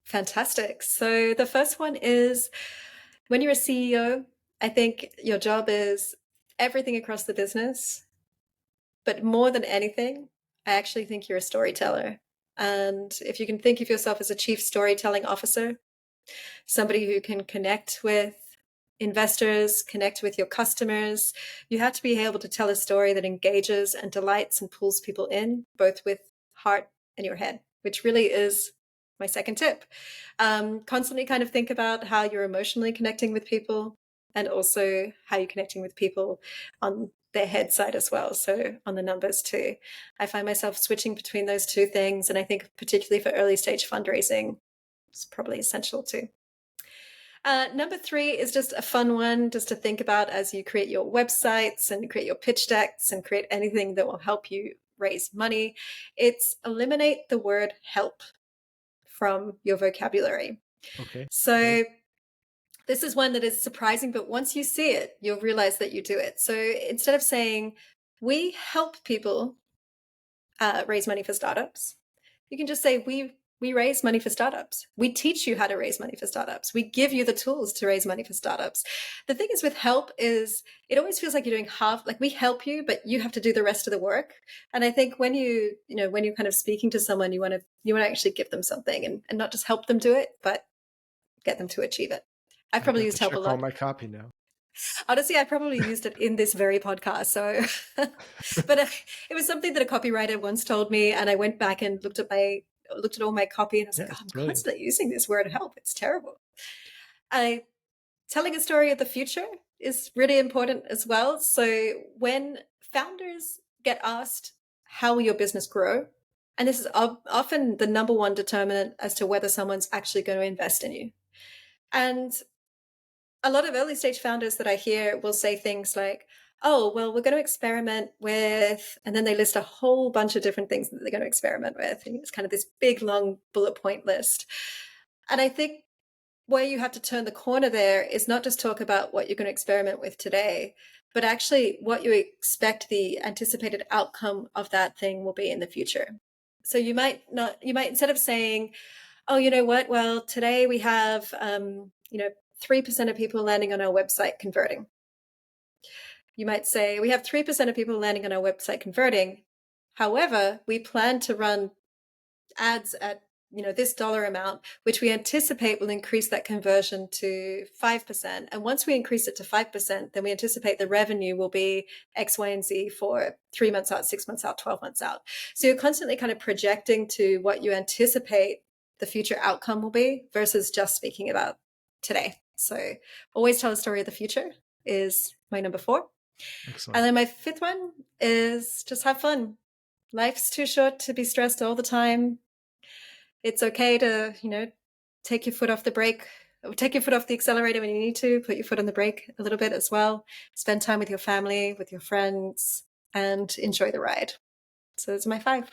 Fantastic. So the first one is when you're a CEO, I think your job is everything across the business. But more than anything, I actually think you're a storyteller. And if you can think of yourself as a chief storytelling officer, somebody who can connect with investors, connect with your customers, you have to be able to tell a story that engages and delights and pulls people in, both with heart and your head, which really is my second tip. Constantly kind of think about how you're emotionally connecting with people and also how you're connecting with people on their head side as well. So on the numbers too. I find myself switching between those two things. And I think particularly for early stage fundraising, it's probably essential too. Number 3 is just a fun one just to think about as you create your websites and create your pitch decks and create anything that will help you raise money. It's eliminate the word help from your vocabulary. Okay. So this is one that is surprising, but once you see it, you'll realize that you do it. So instead of saying, we help people raise money for startups, you can just say, we raise money for startups. We teach you how to raise money for startups. We give you the tools to raise money for startups. The thing is with help is it always feels like you're doing half, like we help you, but you have to do the rest of the work. And I think when when you're kind of speaking to someone, you want to actually give them something and not just help them do it, but get them to achieve it. I've I probably got to used help a check all lot. my copy now. Honestly, I probably used it in this very podcast. So, but it was something that a copywriter once told me, and I went back and looked at all my copy, and I was Yeah, like, oh, it's I'm brilliant. constantly using this word help. It's terrible. I telling a story of the future is really important as well. So when founders get asked, how will your business grow? And this is often the number one determinant as to whether someone's actually going to invest in you. And a lot of early stage founders that I hear will say things like, oh, well, we're going to experiment with, and then they list a whole bunch of different things that they're going to experiment with. And it's kind of this big, long bullet point list. And I think where you have to turn the corner there is not just talk about what you're going to experiment with today, but actually what you expect the anticipated outcome of that thing will be in the future. So you might instead of saying, oh, you know what? Well, today we have, 3% of people landing on our website converting. You might say we have 3% of people landing on our website converting. However, we plan to run ads at this dollar amount, which we anticipate will increase that conversion to 5%. And once we increase it to 5%, then we anticipate the revenue will be X, Y, and Z for 3 months out, 6 months out, 12 months out. So you're constantly kind of projecting to what you anticipate the future outcome will be versus just speaking about today. So always tell a story of the future is my number 4. Excellent. And then my 5th one is just have fun. Life's too short to be stressed all the time. It's okay to, take your foot off the brake, take your foot off the accelerator when you need to, put your foot on the brake a little bit as well. Spend time with your family, with your friends, and enjoy the ride. So those are my 5.